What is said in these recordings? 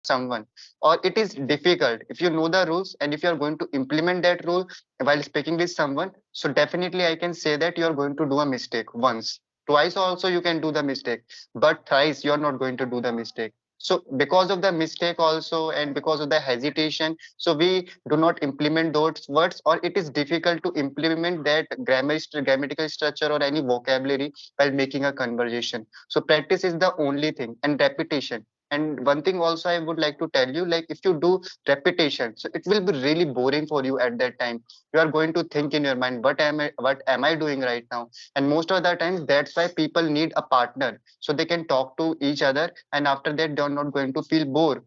someone, or it is difficult if you know the rules and if you are going to implement that rule while speaking with someone. So definitely I can say that you are going to do a mistake once, twice also you can do the mistake, but thrice you are not going to do the mistake. So because of the mistake also and because of the hesitation, so we do not implement those words, or it is difficult to implement that grammatical structure or any vocabulary while making a conversation. So practice is the only thing, and repetition. And one thing also I would like to tell you, like if you do repetition, so it will be really boring for you at that time. You are going to think in your mind, what am I doing right now? And most of the times that's why people need a partner, so they can talk to each other, and after that they're not going to feel bored.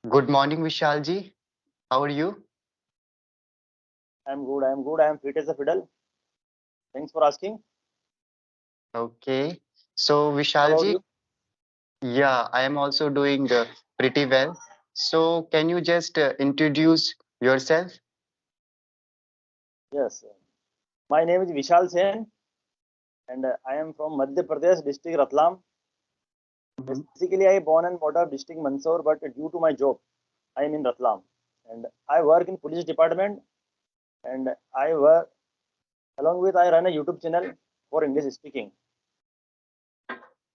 Good morning, Vishalji. How are you? I'm good. I'm good. I'm fit as a fiddle. Thanks for asking. Okay. So How about Vishalji, you? yeah, I am also doing pretty well. So can you just introduce yourself? Yes. My name is Vishal Sen, and I am from Madhya Pradesh district Ratlam. Mhm. Basically, I born and brought up district Mandsaur, but due to my job, I am in Ratlam, and I work in police department, and I work along with I run a YouTube channel for English speaking.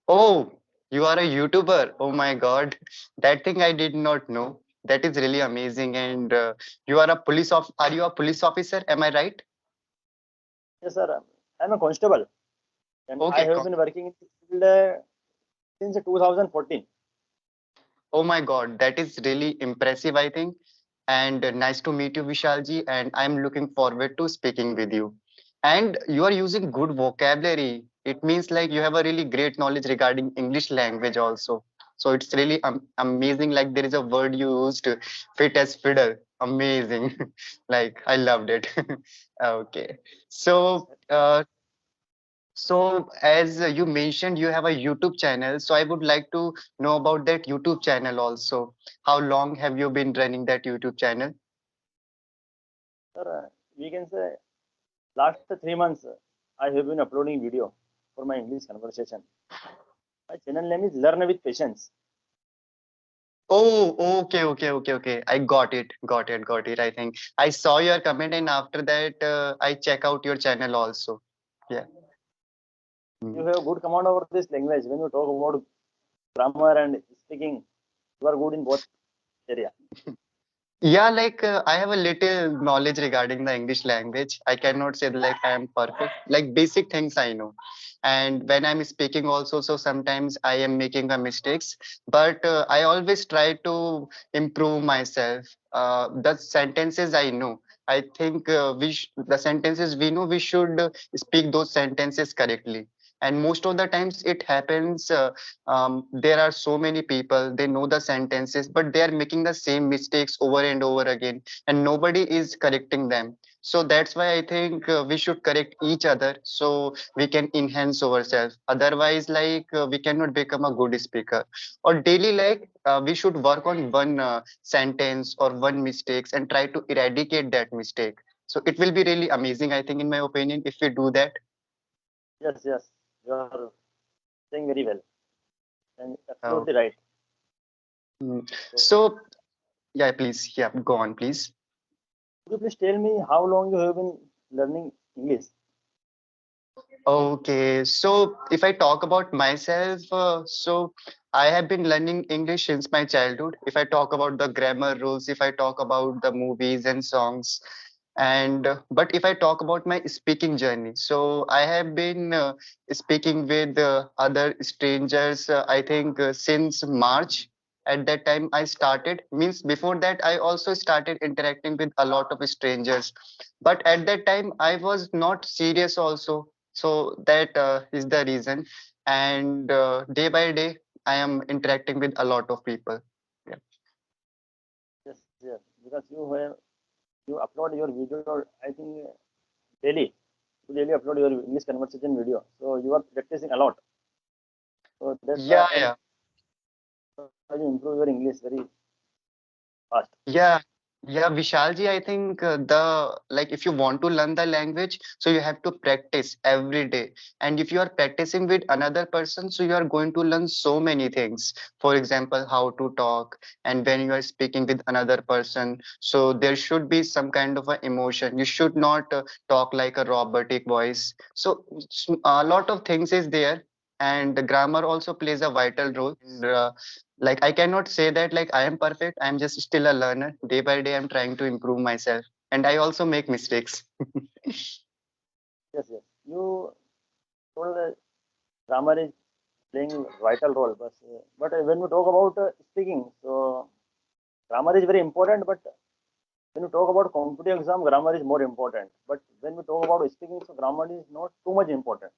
Oh, you are a YouTuber. Oh my God. That thing I did not know. That is really amazing. And you are a are you a police officer? Am I right? Yes, sir. I'm a constable, and I Okay. have been working in this field since 2014. Oh my God. That is really impressive, I think. And nice to meet you, Vishalji. And I'm looking forward to speaking with you. And you are using good vocabulary. It means like you have a really great knowledge regarding English language also. So it's really amazing. Like there is a word you used, fit as fiddle. Amazing. Like I loved it. Okay. Yes, So, as you mentioned, you have a YouTube channel. So I would like to know about that YouTube channel also. How long have you been running that YouTube channel? sir. We can say last 3 months I have been uploading video for my English conversation. My channel name is Learn with Patience. Oh, okay. I got it, I think I saw your comment, and after that, I check out your channel also. Yeah. You Mm. have good command over this language. When you talk about grammar and speaking, you are good in both area. Yeah, like I have a little knowledge regarding the English language. I cannot say that, like I am perfect. Like basic things I know. And when I'm speaking also, so sometimes I am making a mistakes, but I always try to improve myself. The sentences I know, I think the sentences we know, we should speak those sentences correctly. And most of the times it happens. There are so many people, they know the sentences, but they are making the same mistakes over and over again, and nobody is correcting them. So that's why I think we should correct each other, so we can enhance ourselves. Otherwise, like we cannot become a good speaker. Or daily, like we should work on one sentence or one mistakes and try to eradicate that mistake. So it will be really amazing, I think, in my opinion, if we do that. Yes, yes, you are saying very well and Uh, absolutely right. mm. So, So yeah, please, yeah, go on, please. could you please tell me how long you have been learning English? Okay, so if I talk about myself, so I have been learning English since my childhood. If I talk about the grammar rules, if I talk about the movies and songs, and but if I talk about my speaking journey, so I have been speaking with other strangers, I think since March. At that time, I started, means before that, I also started interacting with a lot of strangers. But at that time, I was not serious also, so that is the reason. And day by day I am interacting with a lot of people. Yeah. Yes, yes, because you upload your video. I think daily. You daily upload your English conversation video. So you are practicing a lot. So that's why Yeah, yeah. you improve your English very fast. Yeah, Yeah, Vishalji, I think if you want to learn the language, so you have to practice every day. And if you are practicing with another person, so you are going to learn so many things. For example, how to talk, and when you are speaking with another person, so there should be some kind of a emotion. You should not talk like a robotic voice. So a lot of things is there, and the grammar also plays a vital role. And, like I cannot say that like I am perfect. I'm just still a learner. Day by day I'm trying to improve myself, and I also make mistakes. Yes, yes. You told grammar is playing vital role, but when we talk about speaking, so grammar is very important. But when you talk about competitive exam, grammar is more important. But when we talk about speaking, so grammar is not too much important.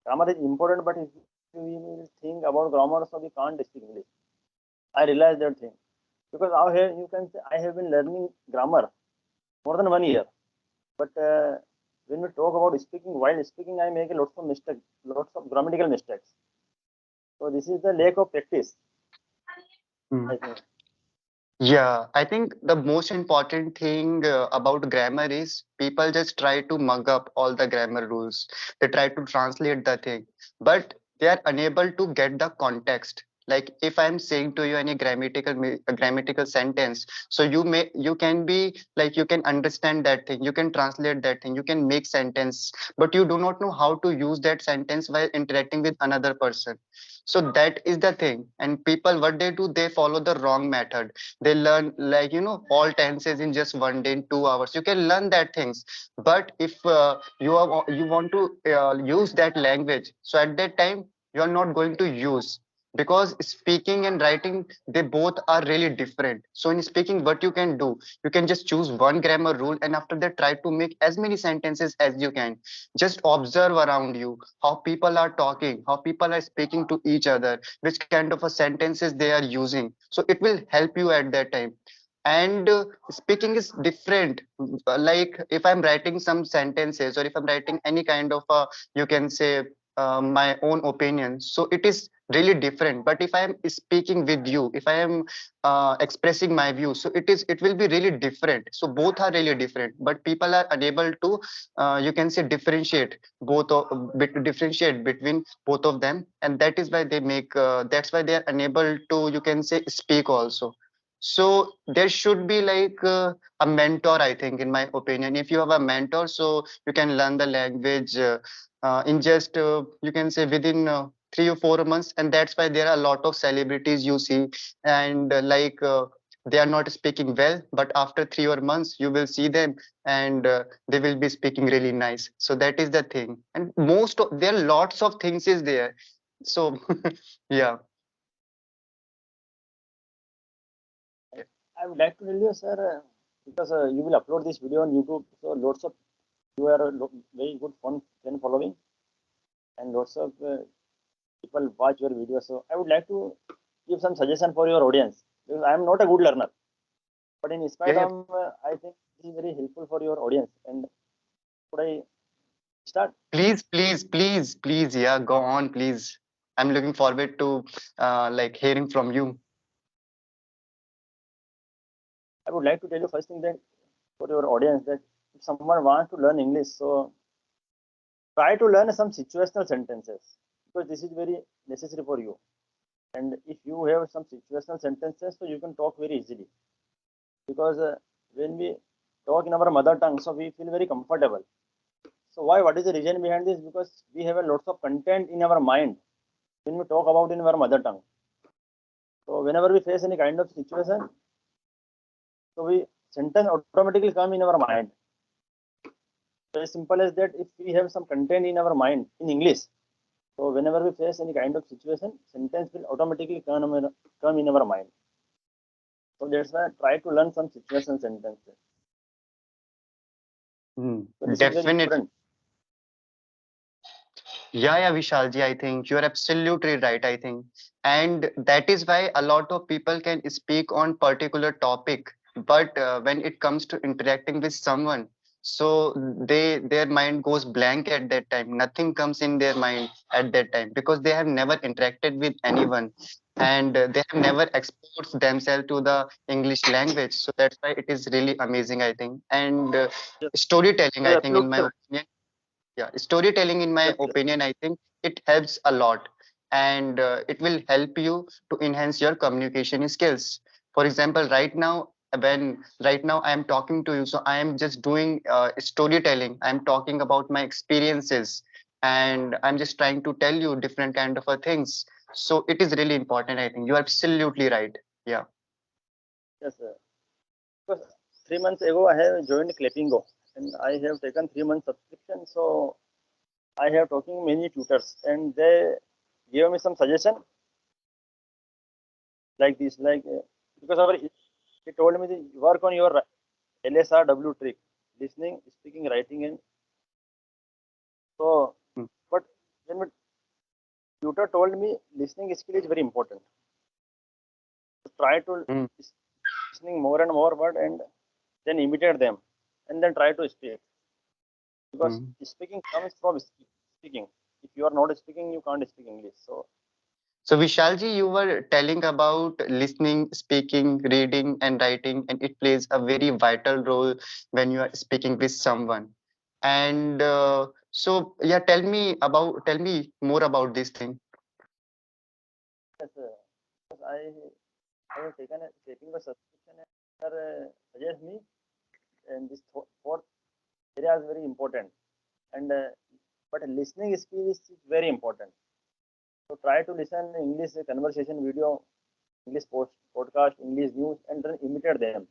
Grammar is important, but if we will think about grammar, so we can't speak English. I realize that thing because out here you can say I have been learning grammar more than 1 year. But when we talk about speaking, while speaking, I make lots of mistakes, lots of grammatical mistakes. So this is the lack of practice, Hmm. I think. Yeah, I think the most important thing about grammar is people just try to mug up all the grammar rules. They try to translate the thing, but they are unable to get the context. Like if I'm saying to you any grammatical sentence, so you can be like you can understand that thing, you can translate that thing, you can make sentence, but you do not know how to use that sentence while interacting with another person. So that is the thing. And people, what they do, they follow the wrong method. They learn like all tenses in just 1 day in 2 hours. You can learn that things, but if you want to use that language, so at that time you are not going to use, because speaking and writing, they both are really different. So in speaking, what you can do, you can just choose one grammar rule, and after that try to make as many sentences as you can. Just observe around you how people are talking, how people are speaking to each other, which kind of a sentences they are using, so it will help you at that time. And speaking is different. Like if I'm writing some sentences, or if I'm writing any kind of you can say my own opinion, so it is really different. But if I am speaking with you, if I am expressing my view, so it will be really different. So both are really different, but people are unable to you can say differentiate between both of them, and that is why they make that's why they are unable to, you can say, speak also. So there should be like a mentor, I think, in my opinion. If you have a mentor, so you can learn the language in just you can say within 3 or 4 months. And that's why there are a lot of celebrities you see, and they are not speaking well, but after 3 or months you will see them, and they will be speaking really nice. So that is the thing. And there are lots of things is there. So yeah. I would like to tell you, sir, because you will upload this video on YouTube, so lots of you are a very good fan following, and lots of people watch your videos. So I would like to give some suggestion for your audience because I am not a good learner, but in Yeah, spite yeah. of I think this is very helpful for your audience. And could I start? Please, please, please, please, yeah, go on, please. I'm looking forward to like hearing from you. I would like to tell you first thing that for your audience that if someone wants to learn English, so try to learn some situational sentences because this is very necessary for you. And if you have some situational sentences, so you can talk very easily because when we talk in our mother tongue, so we feel very comfortable. So why? What is the reason behind this? Because we have a lot of content in our mind when we talk about in our mother tongue. So whenever we face any kind of situation, so we sentence automatically come in our mind. So as simple as that, if we have some content in our mind in English, so whenever we face any kind of situation, sentence will automatically come in our mind. So that's why I try to learn some situational sentences. Hmm. So this is very Definitely. important. Yeah, Vishalji, I think you're absolutely right, I think. And that is why a lot of people can speak on particular topic. But when it comes to interacting with someone, So their mind goes blank at that time. Nothing comes in their mind at that time because they have never interacted with anyone, and they have never exposed themselves to the English language. So that's why it is really amazing, I think. And Yes, storytelling, I you're think, in absolutely my right. opinion, yeah, storytelling, in my Yes, yes, opinion, I think it helps a lot, and it will help you to enhance your communication skills. For example, right now I am talking to you, so I am just doing storytelling. I am talking about my experiences, and I'm just trying to tell you different kind of things. So it is really important, I think. You are absolutely right. Yeah. yes, sir. Because 3 months ago, I have joined Clappingo and I have taken 3 months subscription. So I have talking many tutors and they gave me some suggestion like this, because he told me to work on your LSRW trick, listening, speaking, writing, and so. Mm, But when my tutor told me listening skill is very important, to try to mm, listening more and more word and then imitate them and then try to speak because mm. speaking comes from speaking. If you are not speaking, you can't speak English. So So, Vishalji, you were telling about listening, speaking, reading, and writing, and it plays a very vital role when you are speaking with someone. And yeah, tell me more about this thing. yes, because I have taking a subscription and suggest me and this fourth area is very important and but listening skill is very important. So try to listen English conversation video, English podcast, English news, and then imitate them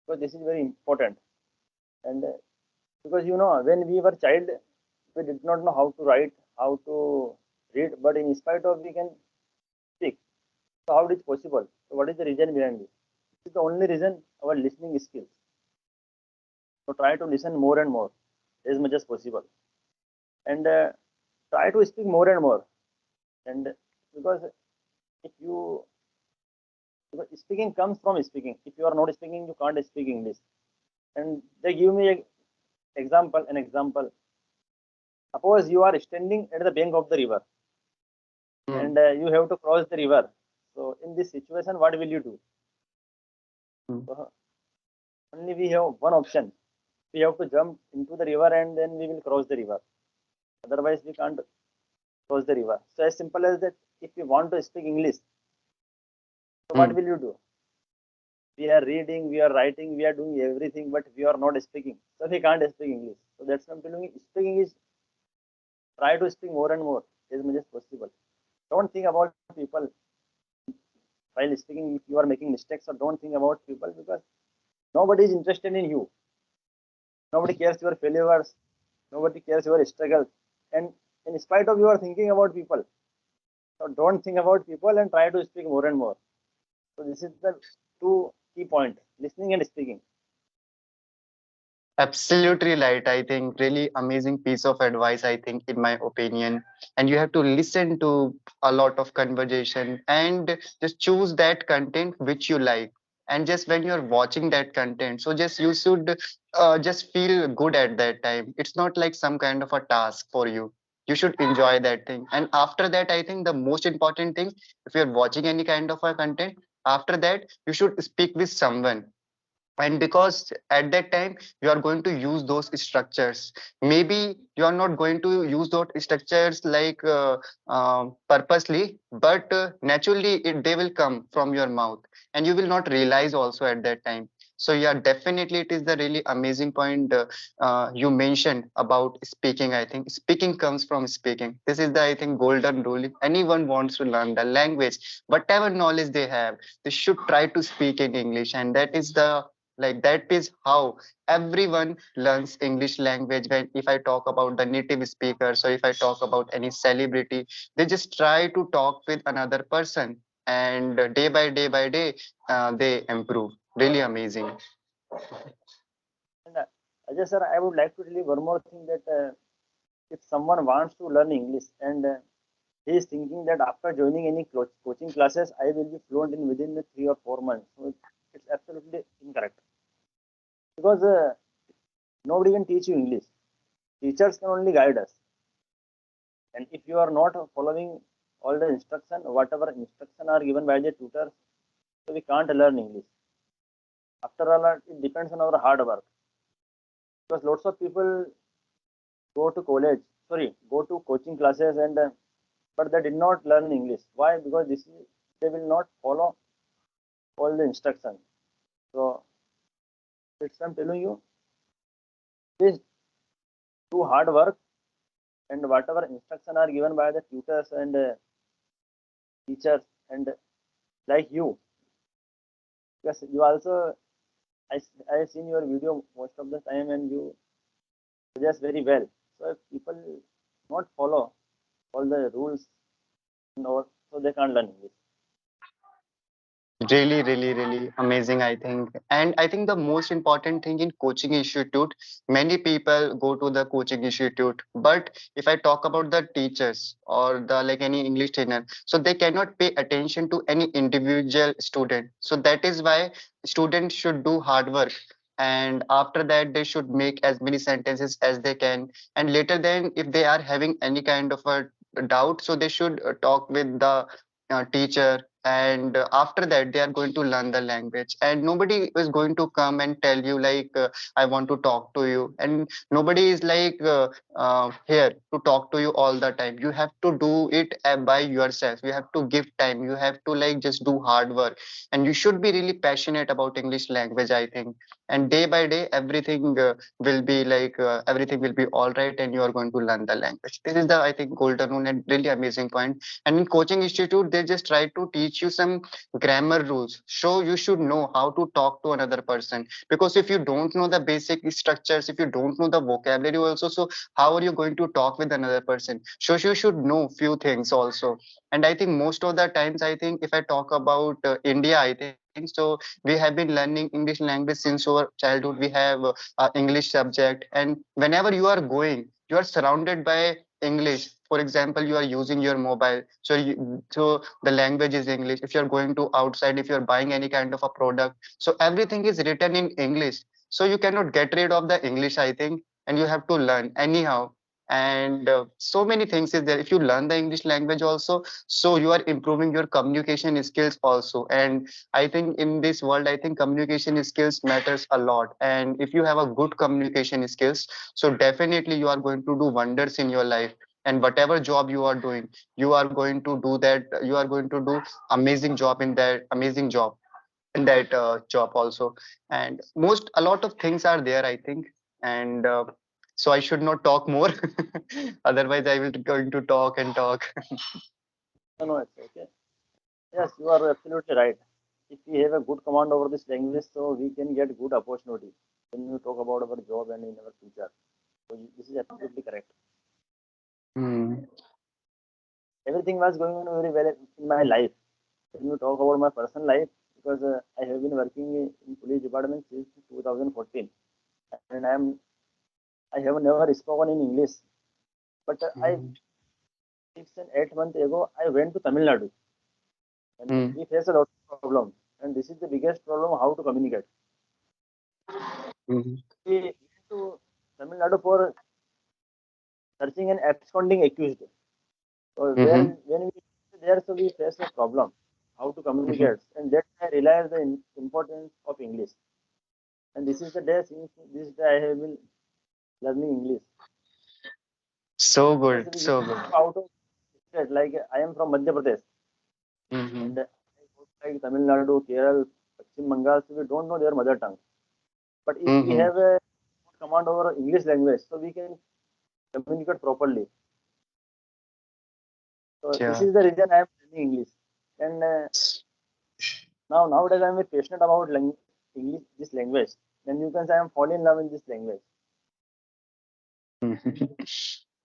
because this is very important. And because when we were child, we did not know how to write, how to read, but in spite of we can speak. So how it is possible? So what is the reason behind this? This is the only reason our listening skills. So try to listen more and more as much as possible, and try to speak more and more. And because if you because speaking comes from speaking. If you are not speaking, you can't speak English. And they give me an example. Suppose you are standing at the bank of the river Mm, and you have to cross the river. So in this situation, what will you do? mm. So only we have one option. We have to jump into the river and then we will cross the river. Otherwise, we can't cross the river. So as simple as that. If you want to speak English, so what Mm. will you do? We are reading, we are writing, we are doing everything, but we are not speaking. So we can't speak English. So that's what I'm telling you. Speaking is try to speak more and more as much as possible. Don't think about people while speaking. If you are making mistakes, or don't think about people because nobody is interested in you. Nobody cares your failures. Nobody cares your struggles. And in spite of you are thinking about people, so don't think about people and try to speak more and more. So this is the two key point: listening and speaking. Absolutely right. I think really amazing piece of advice, I think, in my opinion. And you have to listen to a lot of conversation and just choose that content which you like. And just when you're watching that content, so just you should just feel good at that time. It's not like some kind of a task for you. You should enjoy that thing. And after that, I think the most important thing, if you're watching any kind of a content, after that, you should speak with someone, and because at that time you are going to use those structures. Maybe you are not going to use those structures like purposely, but naturally they will come from your mouth, and you will not realize also at that time. So yeah, definitely it is the really amazing point you mentioned about speaking. I think speaking comes from speaking. This is the, I think, golden rule. If anyone wants to learn the language, whatever knowledge they have, they should try to speak in English, and that is the, like, that is how everyone learns English language. When if I talk about the native speakers, or if I talk about any celebrity, they just try to talk with another person, and day by day they improve. Really amazing. And Ajay sir, I would like to tell you one more thing that if someone wants to learn English and he is thinking that after joining any coaching classes, I will be fluent in within the 3 or 4 months. So it's absolutely incorrect because Nobody can teach you English. Teachers can only guide us. And if you are not following all the instruction, whatever instruction are given by the tutors, so we can't learn English. After all, it depends on our hard work. Because lots of people go to college, sorry, go to coaching classes, and but they did not learn English. Why? Because they will not follow all the instructions. So it's I'm telling you, please do hard work, and whatever instruction are given by the tutors and teachers, and like you, because you also I have seen your video most of the time, and you suggest very well. So if people not follow all the rules and all, so they can't learn English. Really, really, really amazing, I think. And I think the most important thing in coaching institute, many people go to the coaching institute. But if I talk about the teachers or the like any English trainer, so they cannot pay attention to any individual student. So that is why students should do hard work. And after that, they should make as many sentences as they can. And later then, if they are having any kind of a doubt, so they should talk with the teacher, and after that they are going to learn the language, and nobody is going to come and tell you like I want to talk to you, and nobody is like here to talk to you all the time. You have to do it by yourself. You have to give time. You have to like just do hard work, and you should be really passionate about English language, I think. And day by day everything will be like everything will be all right, and you are going to learn the language. This is the, I think, golden rule and really amazing point. And in coaching institute, they just try to teach you some grammar rules. So you should know how to talk to another person. Because if you don't know the basic structures, if you don't know the vocabulary also, so how are you going to talk with another person? So you should know few things also. And I think most of the times, I think if I talk about India, I think so we have been learning English language since our childhood. We have English subject, and whenever you are going, you are surrounded by English. For example, you are using your mobile, so the language is English. If you're going to outside, if you're buying any kind of a product, so everything is written in English. So you cannot get rid of the English, I think, and you have to learn anyhow. And so many things is there. If you learn the English language also, so you are improving your communication skills also. And I think in this world, I think communication skills matters a lot. And if you have a good communication skills, so definitely you are going to do wonders in your life. And whatever job you are doing, you are going to do that. You are going to do amazing job in that amazing job in that job also. And most a lot of things are there, I think. And so I should not talk more. Otherwise I will going to talk and talk. No, no, it's okay. Yes, you are absolutely right. If we have a good command over this language, so we can get good opportunity when you talk about our job and in our future. So this is absolutely correct. Hmm. Everything was going on very well in my life. When you talk about my personal life, because I have been working in police department since 2014, and I have never spoken in English. But I Hmm. 6 and 8 months ago I went to Tamil Nadu, and Hmm. we face a lot of problems. And this is the biggest problem: how to communicate. Hmm. We went to Tamil Nadu for searching an absconding accused. So Hmm. when we there, so we face a problem how to Hmm. communicate, and that I realized the importance of English. And this is the day since this day I have been learning English, So because good, we so good. go out of state. Like I am from Madhya Pradesh, Hmm. and I go to like Tamil Nadu, Kerala, Pachim Bengal, so we don't know their mother tongue. But if we Hmm. have a command over English language, so we can communicate properly. So this Yeah. is the reason I am learning English. And nowadays I am very passionate about English, this language. And you can say I am falling in love in this language.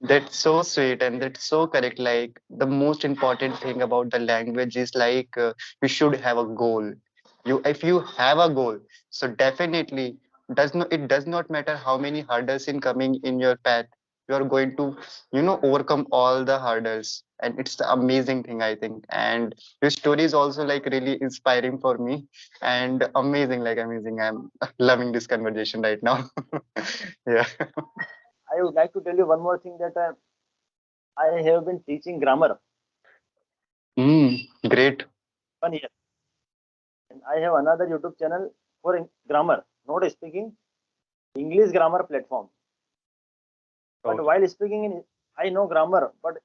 That's so sweet and that's so correct. Like the most important thing about the language is like you should have a goal. If you have a goal, so definitely does not it does not matter how many hurdles in coming in your path. you are going to, overcome all the hurdles. And it's the amazing thing, I think. And your story is also like really inspiring for me and amazing, like amazing. I'm loving this conversation right now. Yeah. I would like to tell you one more thing that I have been teaching grammar Great. 1 year, and I have another YouTube channel for grammar, not speaking, English grammar platform. But Okay. while speaking in, I know grammar, but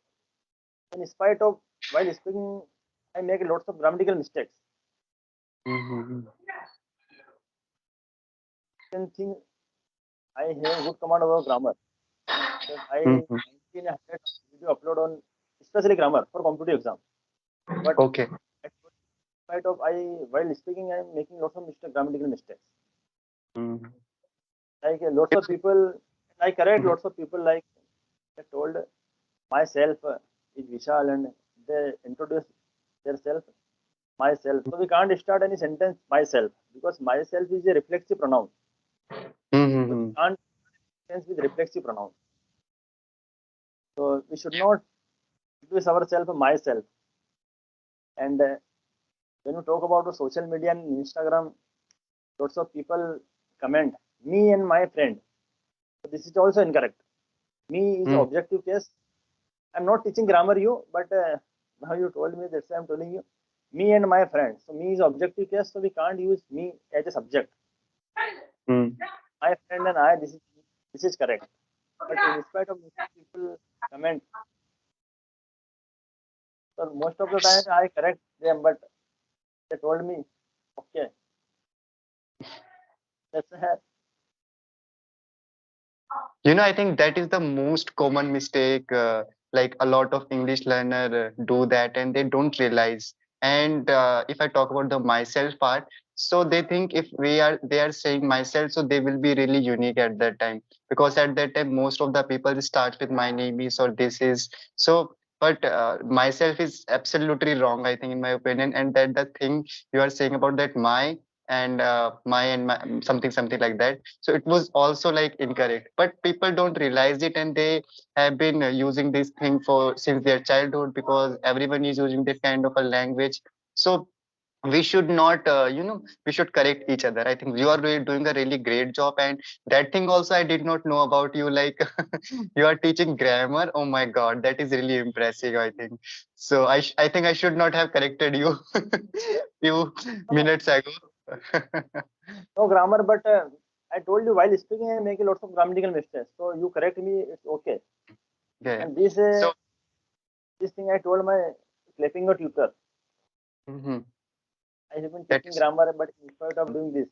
in spite of while speaking, I make lots of grammatical mistakes. Mhm. You can think I have good command over grammar because I Mhm. 1900 video upload on especially grammar for competitive exam. But Okay. in spite of I while speaking, I am making lots of grammatical mistakes. Mhm. Like lots of people, I correct lots of people. Like I told myself is Vishal, and they introduce themselves myself. So we can't start any sentence myself because myself is a reflexive pronoun. So we Mhm. can't sentence with reflexive pronoun. So we should not introduce ourselves myself. And when you talk about the social media and Instagram, lots of people comment me and my friend. So this is also incorrect. Me is Mhm. objective case. I'm not teaching grammar you, but now you told me that's why I'm telling you. Me and my friend. So me is objective case, so we can't use me as a subject. Mhm. My friend and I. This is correct. But in spite of this, people comment. So most of the time I correct them, but they told me, okay, that's I think that is the most common mistake. Like a lot of English learner do that and they don't realize. And if I talk about the myself part, so they think if they are saying myself, so they will be really unique at that time. Because at that time, most of the people start with my name is or this is. So, but myself is absolutely wrong, I think, in my opinion. And that the thing you are saying about that my something like that, so it was also like incorrect, but people don't realize it and they have been using this thing for since their childhood because everyone is using that kind of a language. So we should not we should correct each other. I think you are really doing a really great job, and that thing also I did not know about you, like you are teaching grammar. Oh my god, that is really impressive, I think. So I think I should not have corrected you few minutes ago. no grammar. But I told you while speaking, I make lots of grammatical mistakes. So you correct me, it's okay. Yeah. And So this thing I told my clapping tutor. mhm, I have been that teaching is. grammar, but in spite of doing this,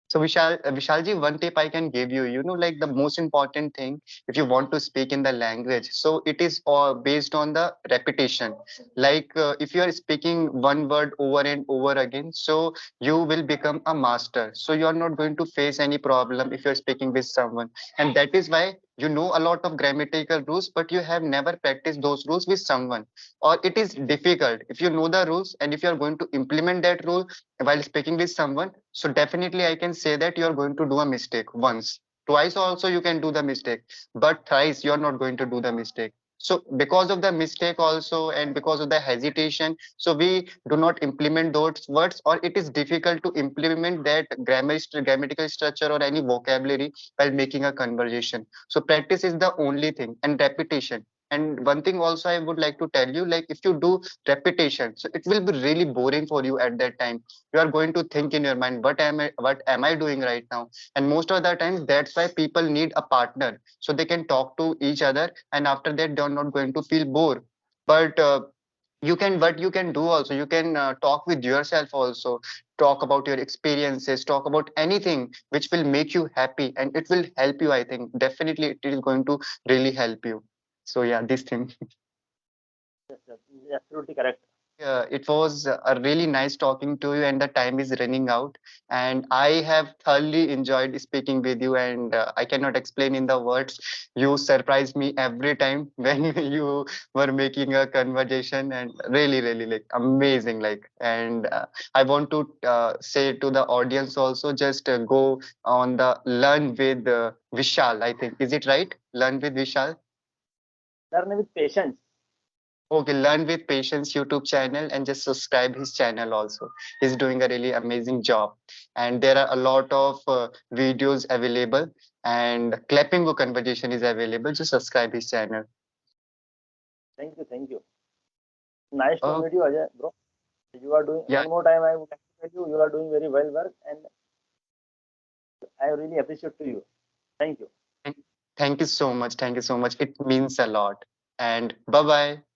So Vishalji, one tip I can give you, like the most important thing, if you want to speak in the language, so it is based on the repetition. Like if you are speaking one word over and over again, so you will become a master. So you are not going to face any problem if you are speaking with someone. And that is why you know a lot of grammatical rules, but you have never practiced those rules with someone. Or it is difficult if you know the rules and if you are going to implement that rule while speaking with someone, so definitely I can say that you are going to do a mistake once. Twice also you can do the mistake, but thrice you are not going to do the mistake. So because of the mistake also and because of the hesitation, so we do not implement those words, or it is difficult to implement that grammatical structure or any vocabulary while making a conversation. So practice is the only thing, and repetition. And one thing also I would like to tell you, like if you do repetition, so it will be really boring for you at that time. You are going to think in your mind, what am I doing right now? And most of the times that's why people need a partner, so they can talk to each other, and after that they're not going to feel bored. But what you can do also, you can talk with yourself also, talk about your experiences, talk about anything which will make you happy, and it will help you. I think definitely it is going to really help you. So yeah, this thing. yes, yes, you're absolutely correct. It was a really nice talking to you, and the time is running out. And I have thoroughly enjoyed speaking with you, and I cannot explain in the words. You surprised me every time when you were making a conversation, and really, really like amazing. Like, and I want to say to the audience also, just go on the Learn with Vishal. I think is it right? Learn with Vishal. Learn with patience. Okay, Learn with Patience YouTube channel and just subscribe his channel also. He's doing a really amazing job. And there are a lot of videos available and clapping book conversation is available. Just subscribe his channel. Thank you, thank you. Nice to Oh, meet you, Ajay, bro. You are doing yeah. one more time. I would like to tell you, you are doing very well work, and I really appreciate to you. Thank you. Thank thank you so much. Thank you so much. It means a lot. And bye bye.